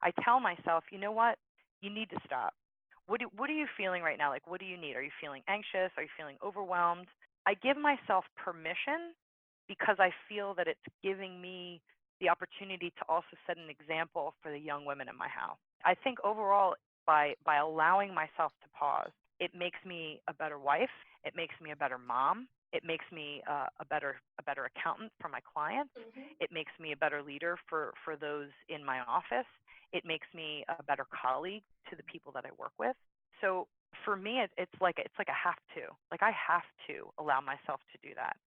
I tell myself, you know what? You need to stop. What are you feeling right now? Like, what do you need? Are you feeling anxious? Are you feeling overwhelmed? I give myself permission because I feel that it's giving me the opportunity to also set an example for the young women in my house. I think overall, by allowing myself to pause, it makes me a better wife. It makes me a better mom. It makes me a better accountant for my clients. It makes me a better leader for those in my office. It makes me a better colleague to the people that I work with. So for me, it's like a have to. Like, I have to allow myself to do that.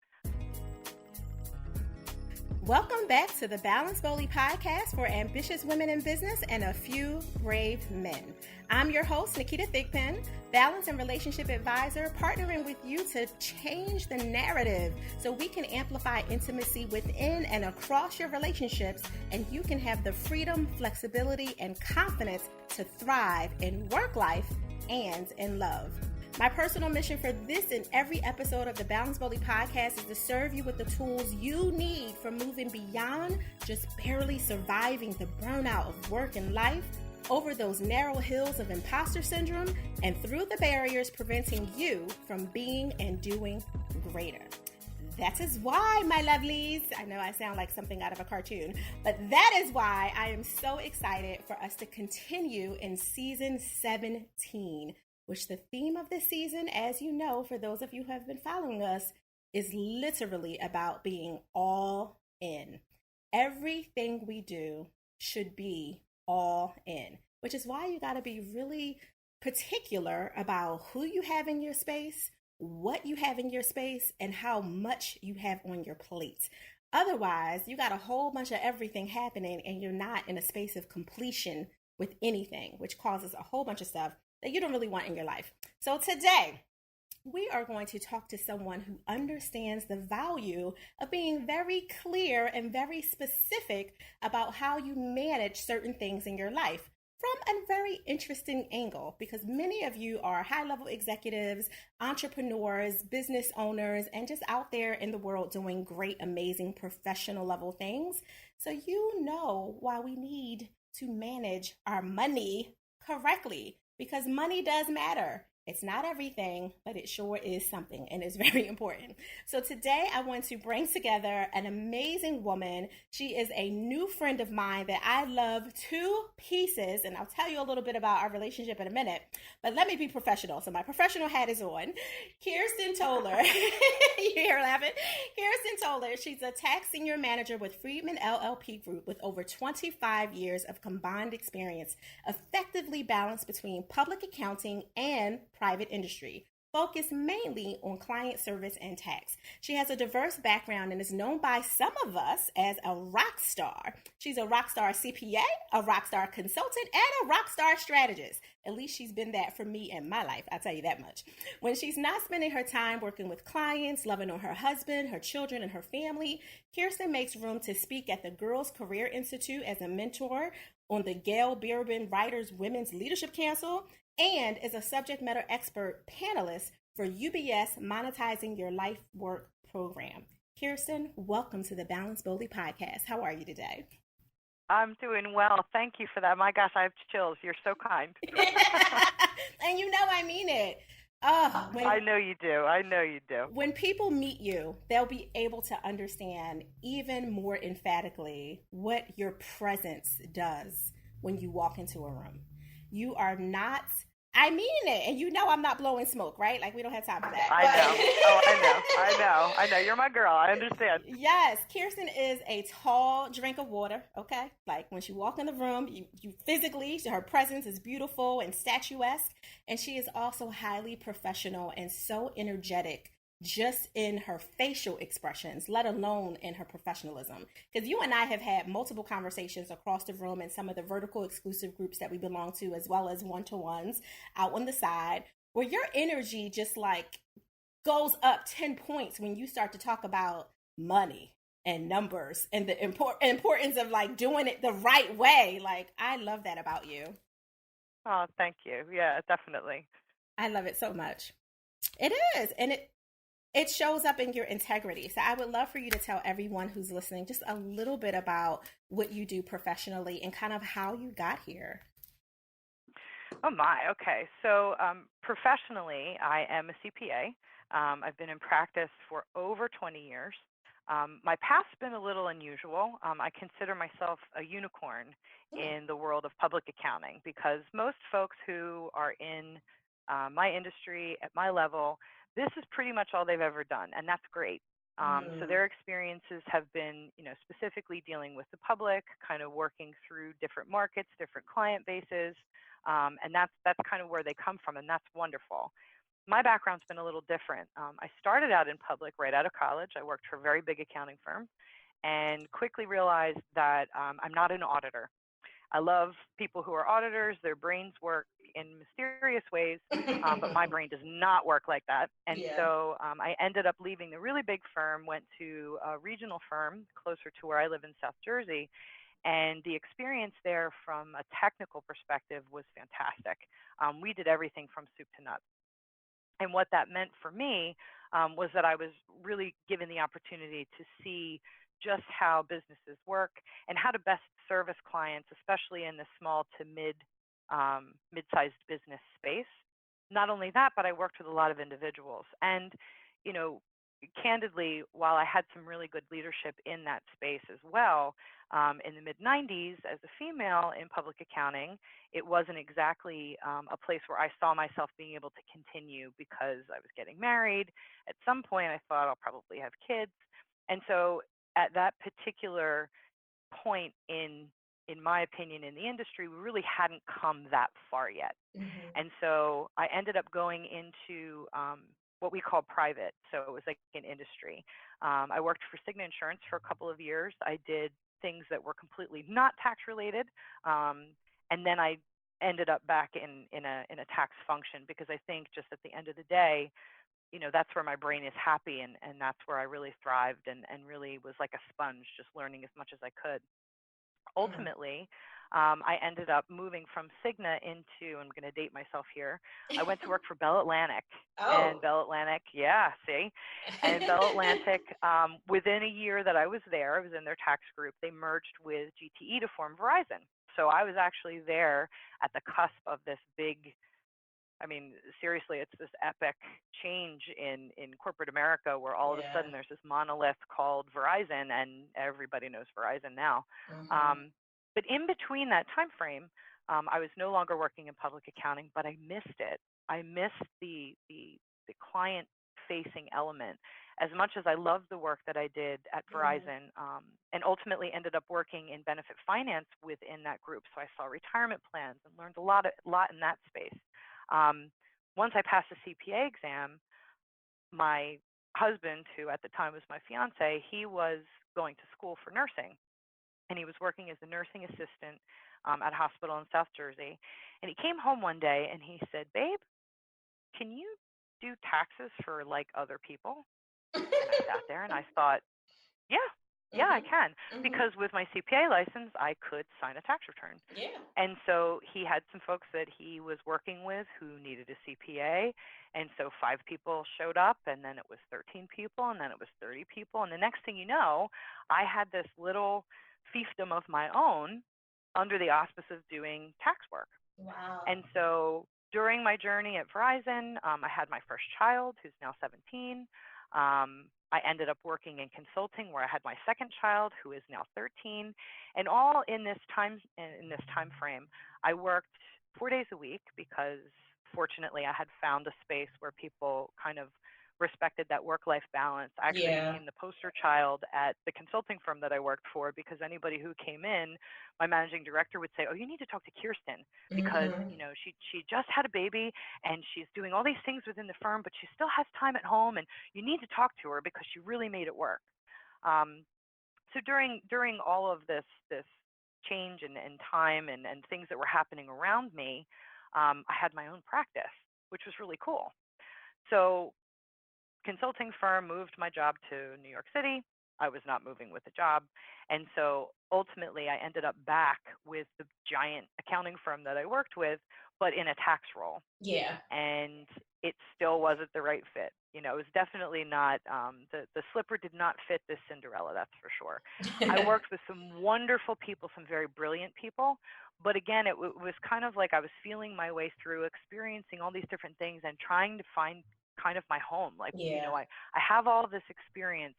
Welcome back to the Balance Boldly podcast for ambitious women in business and a few brave men. I'm your host, Naketa Thigpen, balance and relationship advisor, partnering with you to change the narrative so we can amplify intimacy within and across your relationships, and you can have the freedom, flexibility, and confidence to thrive in work life and in love. My personal mission for this and every episode of the Balance Boldly podcast is to serve you with the tools you need for moving beyond just barely surviving the burnout of work and life, over those narrow hills of imposter syndrome, and through the barriers preventing you from being and doing greater. That is why, my lovelies, I know I sound like something out of a cartoon, but that is why I am so excited for us to continue in season 17. Which the theme of this season, as you know, for those of you who have been following us, is literally about being all in. Everything we do should be all in, which is why you got to be really particular about who you have in your space, what you have in your space, and how much you have on your plate. Otherwise, you got a whole bunch of everything happening and you're not in a space of completion with anything, which causes a whole bunch of stuff that you don't really want in your life. So today, we are going to talk to someone who understands the value of being very clear and very specific about how you manage certain things in your life from a very interesting angle, because many of you are high-level executives, entrepreneurs, business owners, and just out there in the world doing great, amazing, professional level things. So you know why we need to manage our money correctly. Because money does matter. It's not everything, but it sure is something, and it's very important. So today I want to bring together an amazing woman. She is a new friend of mine that I love to pieces, and I'll tell you a little bit about our relationship in a minute, but let me be professional. So my professional hat is on. Kirsten Toler. You hear her laughing? Kirsten Toler. She's a tax senior manager with Friedman LLP Group with over 25 years of combined experience, effectively balanced between public accounting and private industry, focused mainly on client service and tax. She has a diverse background and is known by some of us as a rock star. She's a rock star CPA, a rock star consultant, and a rock star strategist. At least she's been that for me in my life, I'll tell you that much. When she's not spending her time working with clients, loving on her husband, her children, and her family, Kirsten makes room to speak at the Girls Career Institute as a mentor on the Gail Birben Writers Women's Leadership Council, and is a subject matter expert panelist for UBS Monetizing Your Life Work program. Kirsten, welcome to the Balance Boldly podcast. How are you today? I'm doing well. Thank you for that. My gosh, I have chills. You're so kind. And you know I mean it. I know you do. I know you do. When people meet you, they'll be able to understand even more emphatically what your presence does when you walk into a room. You are not, I mean it, and you know I'm not blowing smoke, right? Like, we don't have time for that. I know. I know. You're my girl. I understand. Yes, Kirsten is a tall drink of water, okay? Like, when she walks in the room, you physically, her presence is beautiful and statuesque, and she is also highly professional and so energetic just in her facial expressions, let alone in her professionalism. Because you and I have had multiple conversations across the room in some of the vertical exclusive groups that we belong to, as well as one-to-ones out on the side, where your energy just like goes up 10 points when you start to talk about money and numbers and the importance of like doing it the right way. Like, I love that about you. Oh, thank you. Yeah, definitely. I love it so much. It is. And It shows up in your integrity. So I would love for you to tell everyone who's listening just a little bit about what you do professionally and kind of how you got here. Oh my, okay. So professionally, I am a CPA. I've been in practice for over 20 years. My path's been a little unusual. I consider myself a unicorn in the world of public accounting because most folks who are in my industry at my level, this is pretty much all they've ever done, and that's great. So their experiences have been, specifically dealing with the public, kind of working through different markets, different client bases, and that's kind of where they come from, and that's wonderful. My background's been a little different. I started out in public right out of college. I worked for a very big accounting firm and quickly realized that I'm not an auditor. I love people who are auditors. Their brains work in mysterious ways, but my brain does not work like that. And Yeah. so I ended up leaving the really big firm, went to a regional firm closer to where I live in South Jersey. And the experience there from a technical perspective was fantastic. We did everything from soup to nuts. And what that meant for me was that I was really given the opportunity to see just how businesses work and how to best service clients, especially in the small to mid-sized business space. Not only that, but I worked with a lot of individuals. And, you know, candidly, while I had some really good leadership in that space as well, in the mid 90s as a female in public accounting, it wasn't exactly a place where I saw myself being able to continue because I was getting married. At some point, I thought I'll probably have kids. And so at that particular point in my opinion, in the industry, we really hadn't come that far yet. And so I ended up going into what we call private. So it was like an industry. I worked for Cigna Insurance for a couple of years. I did things that were completely not tax related. And then I ended up back in a tax function because I think just at the end of the day, that's where my brain is happy and that's where I really thrived and really was like a sponge, just learning as much as I could. Ultimately, I ended up moving from Cigna into, I'm going to date myself here, I went to work for Bell Atlantic. And Bell Atlantic, yeah, see? And Bell Atlantic, within a year that I was there, I was in their tax group, they merged with GTE to form Verizon. So I was actually there at the cusp of this big, I mean, seriously, it's this epic change in corporate America where all of a sudden there's this monolith called Verizon and everybody knows Verizon now. But in between that time frame, I was no longer working in public accounting, but I missed it. I missed the client facing element as much as I loved the work that I did at Verizon, and ultimately ended up working in benefit finance within that group. So I saw retirement plans and learned a lot in that space. Once I passed the CPA exam, my husband, who at the time was my fiance, he was going to school for nursing, and he was working as a nursing assistant at a hospital in South Jersey. And he came home one day and he said, "Babe, can you do taxes for like other people?" And I sat there and I thought, yeah, I can. Because with my CPA license, I could sign a tax return. Yeah. And so he had some folks that he was working with who needed a CPA. And so 5 people showed up, and then it was 13 people, and then it was 30 people. And the next thing you know, I had this little fiefdom of my own under the auspice of doing tax work. Wow. And so during my journey at Verizon, I had my first child, who's now 17. I ended up working in consulting where I had my second child, who is now 13. And all in this time frame, I worked 4 days a week because fortunately I had found a space where people kind of respected that work-life balance. I actually became the poster child at the consulting firm that I worked for because anybody who came in, my managing director would say, "Oh, you need to talk to Kirsten because she just had a baby and she's doing all these things within the firm, but she still has time at home, and you need to talk to her because she really made it work." So during all of this change and time and things that were happening around me, I had my own practice, which was really cool. So consulting firm moved my job to New York City. I was not moving with a job. And so ultimately I ended up back with the giant accounting firm that I worked with, but in a tax role. Yeah. And it still wasn't the right fit. It was definitely not, the slipper did not fit this Cinderella, that's for sure. I worked with some wonderful people, some very brilliant people, but again, it was kind of like I was feeling my way through, experiencing all these different things and trying to find kind of my home. Like, Yeah. I have all this experience.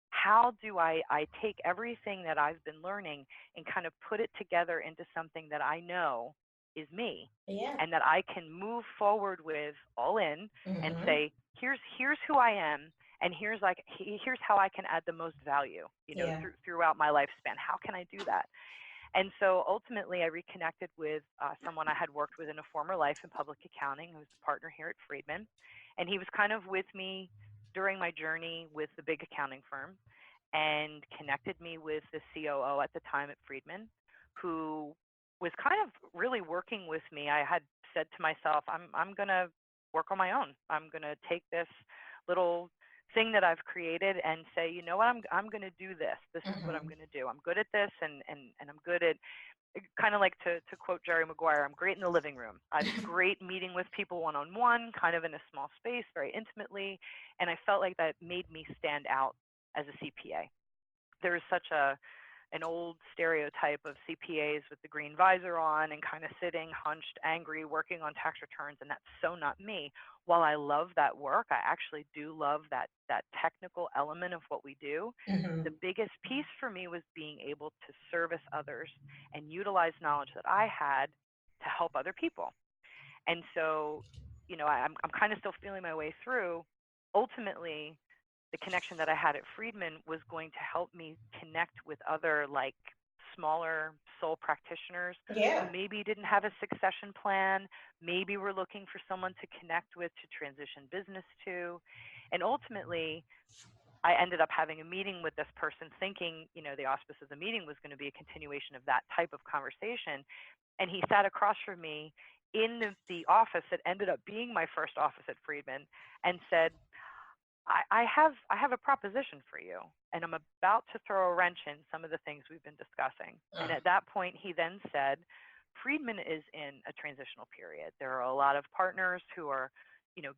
How do I take everything that I've been learning and kind of put it together into something that I know is me, Yeah. and that I can move forward with all in and Mm-hmm. say, here's who I am, and here's how I can add the most value, Yeah. throughout my lifespan. How can I do that? And so ultimately, I reconnected with someone I had worked with in a former life in public accounting, who was a partner here at Friedman. And he was kind of with me during my journey with the big accounting firm, and connected me with the COO at the time at Friedman, who was kind of really working with me. I had said to myself, I'm going to work on my own. I'm going to take this little thing that I've created and say, you know what, I'm going to do this. This is what I'm Mm-hmm. going to do. I'm good at this, and I'm good at, kind of like to quote Jerry Maguire, I'm great in the living room. I'm great meeting with people one-on-one, kind of in a small space, very intimately, and I felt like that made me stand out as a CPA. There's such an old stereotype of CPAs with the green visor on and kind of sitting hunched, angry, working on tax returns, and that's so not me. While I love that work, I actually do love that technical element of what we do. Mm-hmm. The biggest piece for me was being able to service others and utilize knowledge that I had to help other people. And so, I'm kind of still feeling my way through. Ultimately, the connection that I had at Friedman was going to help me connect with other, like, smaller sole practitioners who Yeah. maybe didn't have a succession plan, maybe were looking for someone to connect with, to transition business to. And ultimately, I ended up having a meeting with this person, thinking, the auspice of the meeting was going to be a continuation of that type of conversation. And he sat across from me in the office that ended up being my first office at Friedman, and said, I have a proposition for you, and I'm about to throw a wrench in some of the things we've been discussing. And at that point, he then said, Friedman is in a transitional period. There are a lot of partners who are,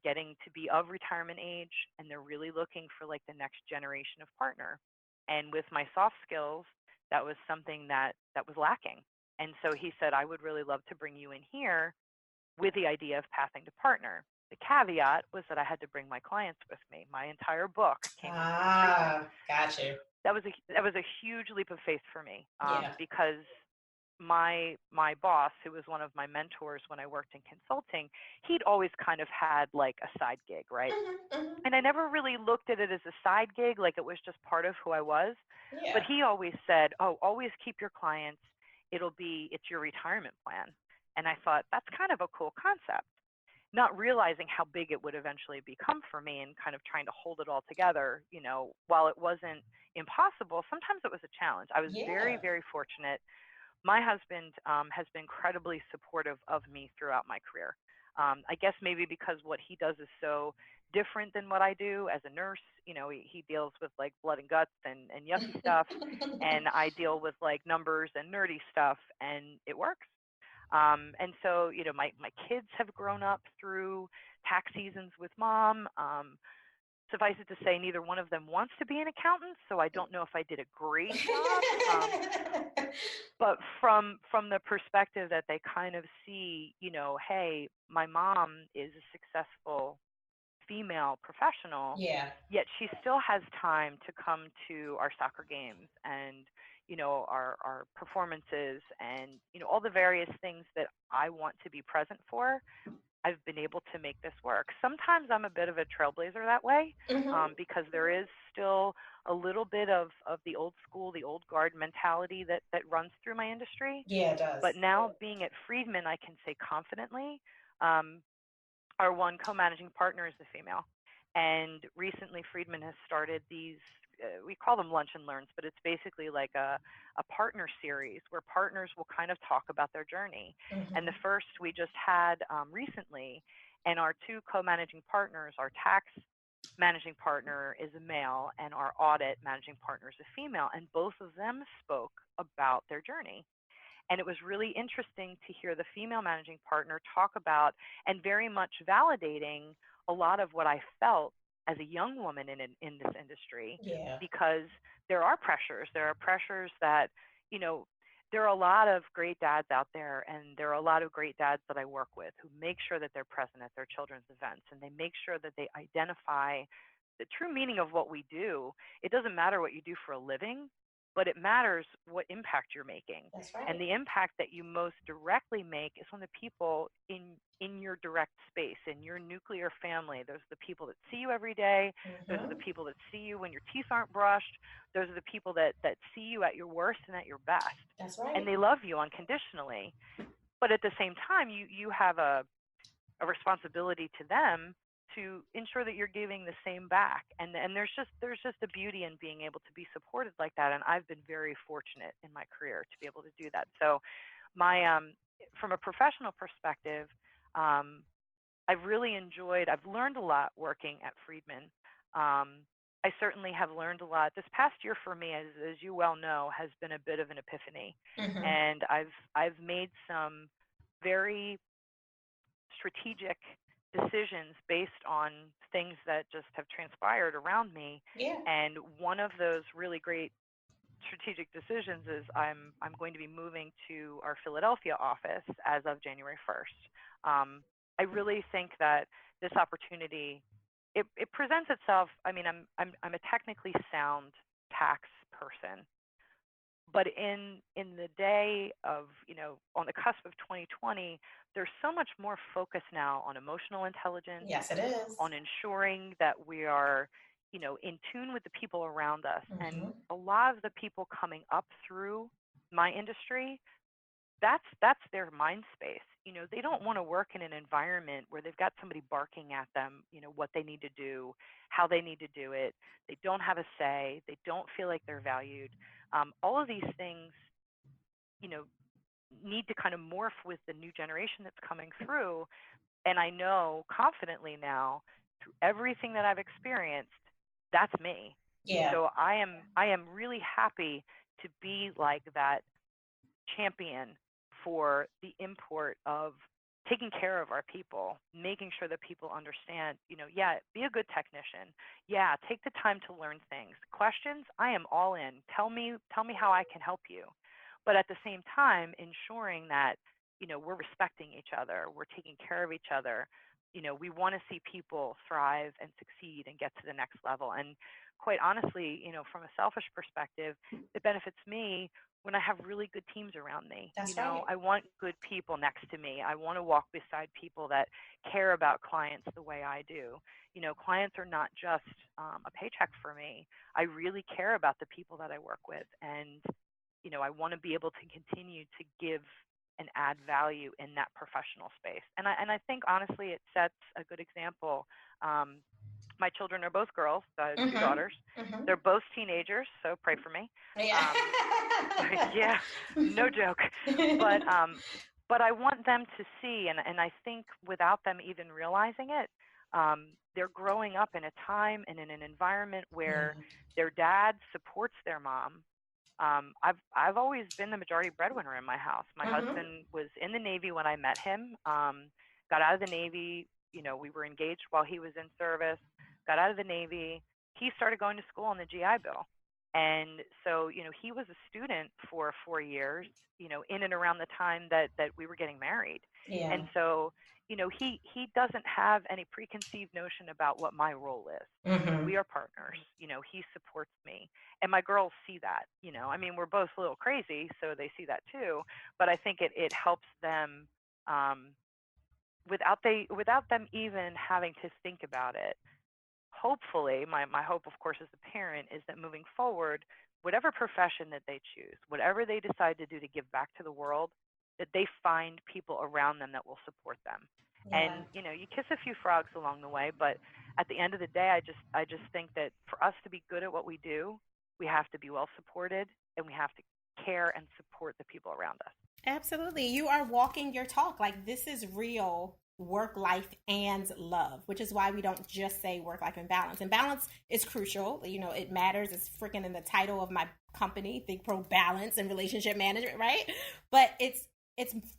getting to be of retirement age, and they're really looking for, like, the next generation of partner. And with my soft skills, that was something that was lacking. And so he said, I would really love to bring you in here with the idea of pathing to partner. The caveat was that I had to bring my clients with me. My entire book came from Friedman. Got you. That was a huge leap of faith for me, Yeah. because my boss, who was one of my mentors when I worked in consulting, he'd always kind of had, like, a side gig, right? Mm-hmm. Mm-hmm. And I never really looked at it as a side gig, like it was just part of who I was. But Yeah. he always said, oh, always keep your clients. It's your retirement plan. And I thought, that's kind of a cool concept, not realizing how big it would eventually become for me, and kind of trying to hold it all together. While it wasn't impossible, sometimes it was a challenge. I was very, Yeah. very fortunate. My husband has been incredibly supportive of me throughout my career. I guess maybe because what he does is so different than what I do as a nurse. He deals with, like, blood and guts and yucky stuff, and I deal with, like, numbers and nerdy stuff, and it works. And so, my kids have grown up through tax seasons with mom. Suffice it to say, neither one of them wants to be an accountant, so I don't know if I did a great job. But from the perspective that they kind of see, hey, my mom is a successful female professional, Yeah. yet she still has time to come to our soccer games and, our performances, and, all the various things that I want to be present for. I've been able to make this work. Sometimes I'm a bit of a trailblazer that way, Mm-hmm. because there is still a little bit of the old school, the old guard mentality that runs through my industry. Yeah, it does. But now, being at Friedman, I can say confidently, um, our one co-managing partner is a female. And recently, Friedman has started these, we call them lunch and learns, but it's basically like a partner series where partners will kind of talk about their journey. And Mm-hmm. the first we just had recently, and our two co-managing partners, our tax managing partner is a male, and our audit managing partner is a female, and both of them spoke about their journey. And it was really interesting to hear the female managing partner talk about and very much validating a lot of what I felt as a young woman in this industry, Yeah. because there are pressures. There are pressures that, you know, there are a lot of great dads out there, and there are a lot of great dads that I work with who make sure that they're present at their children's events, and they make sure that they identify the true meaning of what we do. It doesn't matter what you do for a living, but it matters what impact you're making. That's right. And the impact that you most directly make is on the people in your direct space, in your nuclear family. Those are the people that see you every day. Those are the people that see you when your teeth aren't brushed. Those are the people that see you at your worst and at your best. That's right. And they love you unconditionally. But at the same time, you have a responsibility to them to ensure that you're giving the same back. And there's just a beauty in being able to be supported like that. And I've been very fortunate in my career to be able to do that. So my from a professional perspective, I've really I've learned a lot working at Friedman. I certainly have learned a lot. This past year for me, as you well know, has been a bit of an epiphany. And I've made some very strategic decisions based on things that just have transpired around me. Yeah. And one of those really great strategic decisions is I'm going to be moving to our Philadelphia office as of January 1st. I really think that this opportunity, it presents itself. I mean, I'm a technically sound tax person, but in the day of, on the cusp of 2020, there's so much more focus now on emotional intelligence. Yes, it is. On ensuring that we are, in tune with the people around us. And a lot of the people coming up through my industry, that's their mind space. They don't want to work in an environment where they've got somebody barking at them, what they need to do, how they need to do it. They don't have a say. They don't feel like they're valued. All of these things, need to kind of morph with the new generation that's coming through. And I know confidently now, through everything that I've experienced, that's me. Yeah. So I am really happy to be like that champion for the import of taking care of our people, making sure that people understand, yeah, be a good technician. Yeah, take the time to learn things. Questions, I am all in. Tell me how I can help you. But at the same time, ensuring that, we're respecting each other, we're taking care of each other. We want to see people thrive and succeed and get to the next level. And quite honestly, from a selfish perspective, it benefits me when I have really good teams around me. That's right. I want good people next to me. I want to walk beside people that care about clients the way I do. Clients are not just a paycheck for me. I really care about the people that I work with. And, I want to be able to continue to give and add value in that professional space. And I think, honestly, it sets a good example. My children are both girls, two daughters. They're both teenagers, so pray for me. Yeah. Yeah, no joke. But I want them to see, and I think without them even realizing it, they're growing up in a time and in an environment where their dad supports their mom. I've always been the majority breadwinner in my house. My husband was in the Navy when I met him. Got out of the Navy. We were engaged while he was in service. Got out of the Navy. He started going to school on the GI Bill. And so, he was a student for 4 years, in and around the time that we were getting married. Yeah. And so, he doesn't have any preconceived notion about what my role is. We are partners. He supports me. And my girls see that, I mean, we're both a little crazy, so they see that too. But I think it helps them without them even having to think about it. Hopefully, my hope, of course, as a parent, is that moving forward, whatever profession that they choose, whatever they decide to do to give back to the world, that they find people around them that will support them. Yeah. And, you kiss a few frogs along the way, but at the end of the day, I just think that for us to be good at what we do, we have to be well supported, and we have to care and support the people around us. Absolutely. You are walking your talk. Like, this is real work, life, and love, which is why we don't just say work, life, and balance. And balance is crucial. It matters. It's freaking in the title of my company, Think Pro Balance and Relationship Management, right? But it's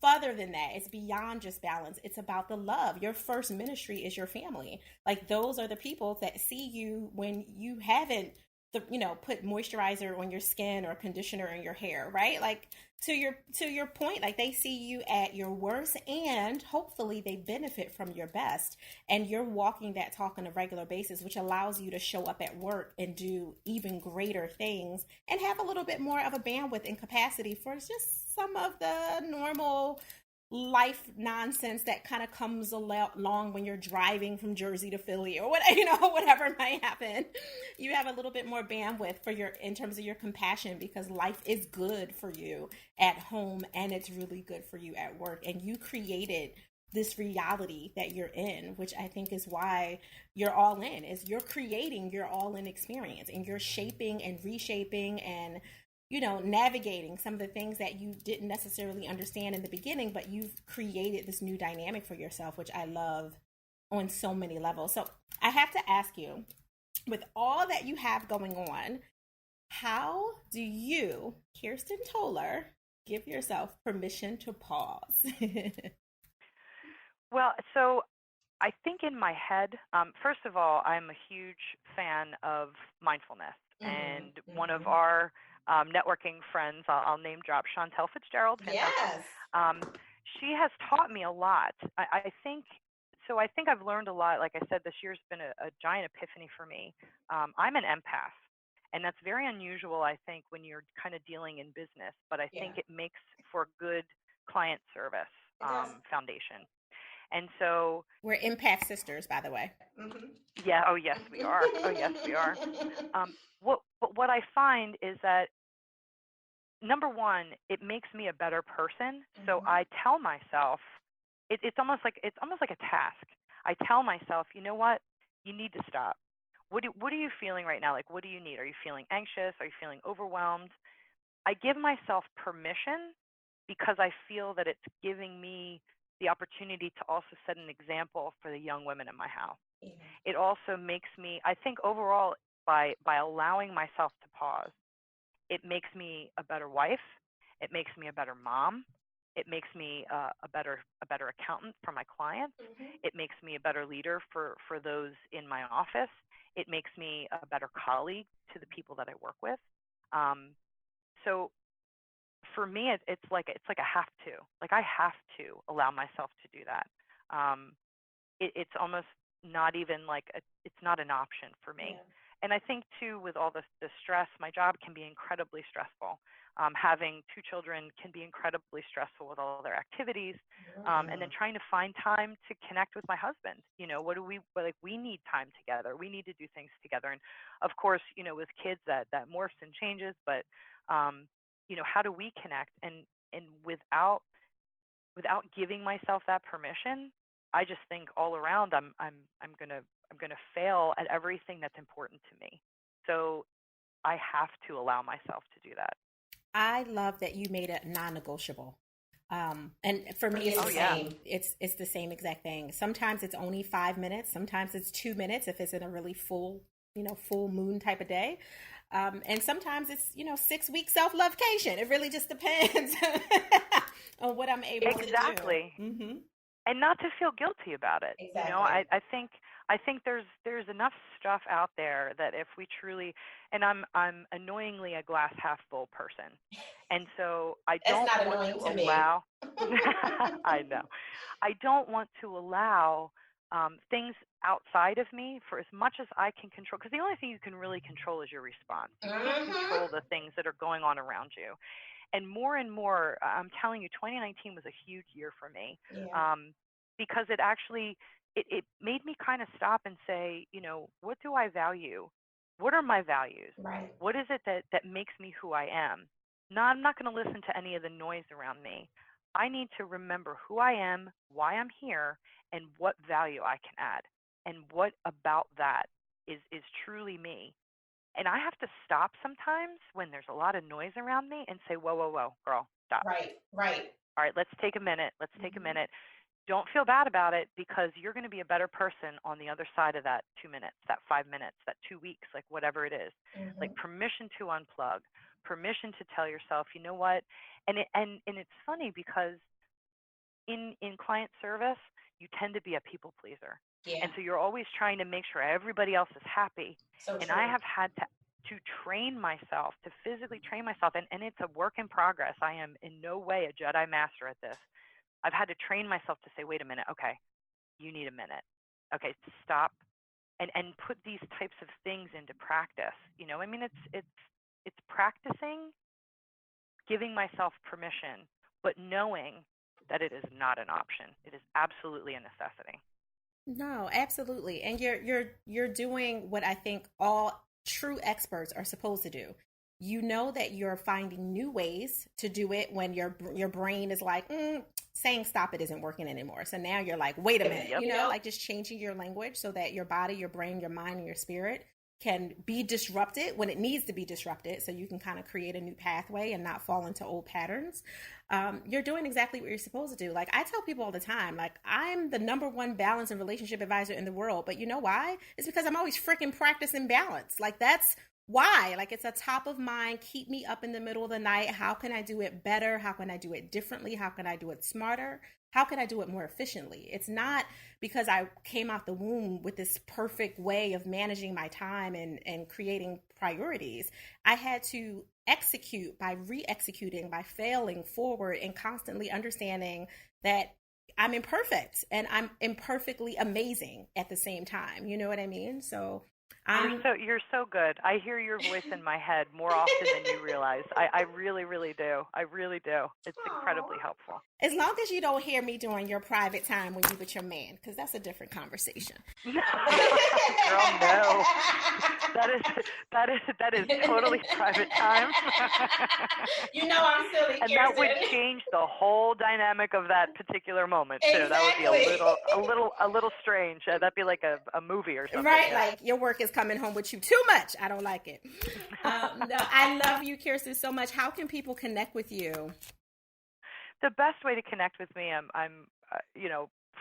further than that. It's beyond just balance. It's about the love. Your first ministry is your family. Like those are the people that see you when you haven't put moisturizer on your skin or conditioner in your hair, right? Like to your point, like they see you at your worst and hopefully they benefit from your best. And you're walking that talk on a regular basis, which allows you to show up at work and do even greater things and have a little bit more of a bandwidth and capacity for just some of the normal life nonsense that kind of comes along when you're driving from Jersey to Philly or what, whatever might happen. You have a little bit more bandwidth in terms of your compassion, because life is good for you at home and it's really good for you at work. And you created this reality that you're in, which I think is why you're all in, is you're creating your all in experience and you're shaping and reshaping and navigating some of the things that you didn't necessarily understand in the beginning, but you've created this new dynamic for yourself, which I love on so many levels. So I have to ask you, with all that you have going on, how do you, Kirsten Toler, give yourself permission to pause? Well, so I think in my head, first of all, I'm a huge fan of mindfulness. And one of our networking friends, I'll name drop, Chantel Fitzgerald. Yes. She has taught me a lot. I think I've learned a lot. Like I said, this year's been a giant epiphany for me. I'm an empath, and that's very unusual, I think, when you're kind of dealing in business. But I think it makes for good client service foundation. And so we're empath sisters, by the way. Mm-hmm. Yeah. Oh, yes, we are. What I find is that, number one, it makes me a better person. Mm-hmm. So I tell myself, it's almost like a task. I tell myself, you know what? You need to stop. What are you feeling right now? Like, what do you need? Are you feeling anxious? Are you feeling overwhelmed? I give myself permission because I feel that it's giving me the opportunity to also set an example for the young women in my house. Yeah. It also makes me, I think overall, by allowing myself to pause, it makes me a better wife. It makes me a better mom. It makes me a better accountant for my clients. Mm-hmm. It makes me a better leader for those in my office. It makes me a better colleague to the people that I work with. So for me, it's like a have to. Like I have to allow myself to do that. It's almost not even like it's not an option for me. Yeah. And I think too, with all the stress, my job can be incredibly stressful. Having two children can be incredibly stressful with all their activities, and then trying to find time to connect with my husband. We need time together. We need to do things together. And of course, with kids that morphs and changes, but how do we connect? And without giving myself that permission, I just think all around I'm gonna fail at everything that's important to me. So I have to allow myself to do that. I love that you made it non-negotiable. And for me, it's the same. It's the same exact thing. Sometimes it's only 5 minutes. Sometimes it's 2 minutes if it's in a really full moon type of day. And sometimes it's, 6 week self-lovecation. It really just depends on what I'm able to do. Exactly. Mm-hmm. And not to feel guilty about it. Exactly. I think there's enough stuff out there that if we truly, and I'm annoyingly a glass half full person, and so I don't want to allow. I know, I don't want to allow things outside of me for as much as I can control, because the only thing you can really control is your response. You can't control the things that are going on around you. And more, I'm telling you, 2019 was a huge year for me, because it actually, it made me kind of stop and say, what do I value? What are my values? Right. What is it that makes me who I am? No, I'm not going to listen to any of the noise around me. I need to remember who I am, why I'm here, and what value I can add, and what about that is truly me. And I have to stop sometimes when there's a lot of noise around me and say, whoa, girl, stop. Right. All right, let's take a minute. Don't feel bad about it, because you're going to be a better person on the other side of that 2 minutes, that 5 minutes, that 2 weeks, like whatever it is. Mm-hmm. Like permission to unplug, permission to tell yourself, you know what? And it's funny because in client service, you tend to be a people pleaser. Yeah. And so you're always trying to make sure everybody else is happy. So and true. I have had to train myself, to physically train myself, and it's a work in progress. I am in no way a Jedi master at this. I've had to train myself to say, wait a minute, okay, you need a minute. Okay, stop and put these types of things into practice. I mean, it's practicing giving myself permission, but knowing that it is not an option. It is absolutely a necessity. No, absolutely. And you're doing what I think all true experts are supposed to do. You know that you're finding new ways to do it when your brain is like, saying stop it isn't working anymore. So now you're like, wait a minute, like just changing your language so that your body, your brain, your mind, and your spirit can be disrupted when it needs to be disrupted, so you can kind of create a new pathway and not fall into old patterns. You're doing exactly what you're supposed to do. Like I tell people all the time, like I'm the #1 balance and relationship advisor in the world, but you know why? It's because I'm always freaking practicing balance. Like that's why. Like it's a top of mind, keep me up in the middle of the night. How can I do it better? How can I do it differently? How can I do it smarter? How can I do it more efficiently? It's not because I came out the womb with this perfect way of managing my time and creating priorities. I had to execute by re-executing, by failing forward and constantly understanding that I'm imperfect and I'm imperfectly amazing at the same time. You know what I mean? So you're so good. I hear your voice in my head more often than you realize. I really, really do. I really do. It's incredibly helpful. As long as you don't hear me during your private time when you with your man, because that's a different conversation. Girl, no. That is totally private time. I'm silly, and Kirsten. That would change the whole dynamic of that particular moment too. Exactly. That would be a little strange. That'd be like a movie or something. Right, like your work is coming home with you too much. I don't like it. No, I love you, Kirsten, so much. How can people connect with you? The best way to connect with me, I'm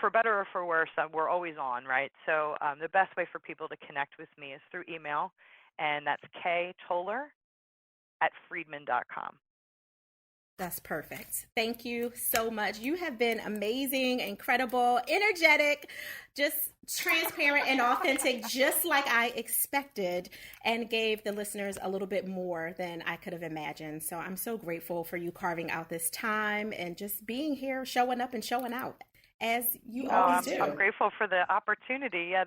for better or for worse, we're always on, right? So the best way for people to connect with me is through email, and that's Toler@Friedman.com. That's perfect. Thank you so much. You have been amazing, incredible, energetic, just transparent and authentic, just like I expected, and gave the listeners a little bit more than I could have imagined. So I'm so grateful for you carving out this time and just being here, showing up and showing out as you always do. I'm grateful for the opportunity. Yeah,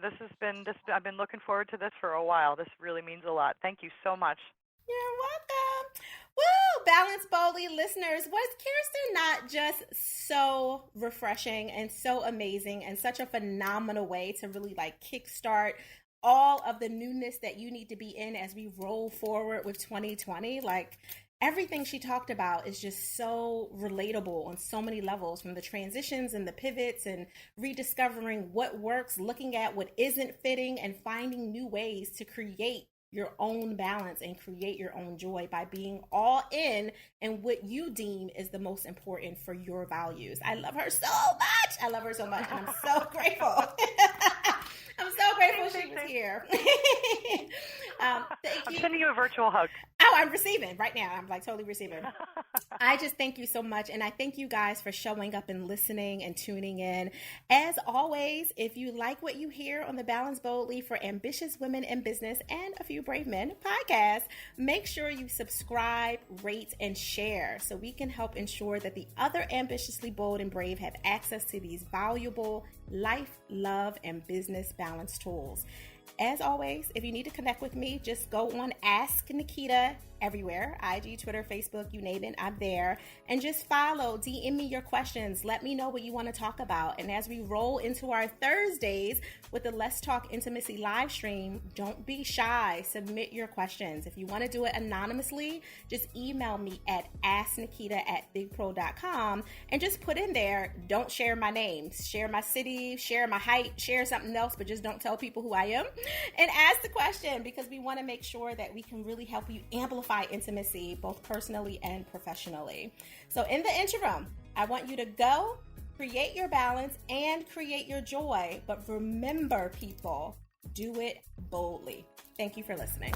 I've been looking forward to this for a while. This really means a lot. Thank you so much. You're welcome. Woo! Balance Boldly listeners, was Kirsten not just so refreshing and so amazing and such a phenomenal way to really like kickstart all of the newness that you need to be in as we roll forward with 2020? Like everything she talked about is just so relatable on so many levels, from the transitions and the pivots and rediscovering what works, looking at what isn't fitting, and finding new ways to create your own balance and create your own joy by being all in and what you deem is the most important for your values. I love her so much. And I'm so grateful. I'm so grateful she was here. I'm sending you a virtual hug. Oh, I'm receiving right now. I'm like totally receiving. I just thank you so much. And I thank you guys for showing up and listening and tuning in. As always, if you like what you hear on the Balance Boldly for Ambitious Women in Business and a Few Brave Men podcast, make sure you subscribe, rate, and share so we can help ensure that the other ambitiously bold and brave have access to these valuable life, love, and business balance tools. As always, if you need to connect with me, just go on Ask Naketa everywhere. IG, Twitter, Facebook, you name it, I'm there. And just follow, DM me your questions. Let me know what you want to talk about. And as we roll into our Thursdays with the Let's Talk Intimacy live stream, don't be shy. Submit your questions. If you want to do it anonymously, just email me at asknaketa@bigpro.com and just put in there, don't share my name, share my city, share my height, share something else, but just don't tell people who I am. And ask the question, because we want to make sure that we can really help you amplify intimacy, both personally and professionally. So in the interim, I want you to go create your balance and create your joy. But remember, people, do it boldly. Thank you for listening.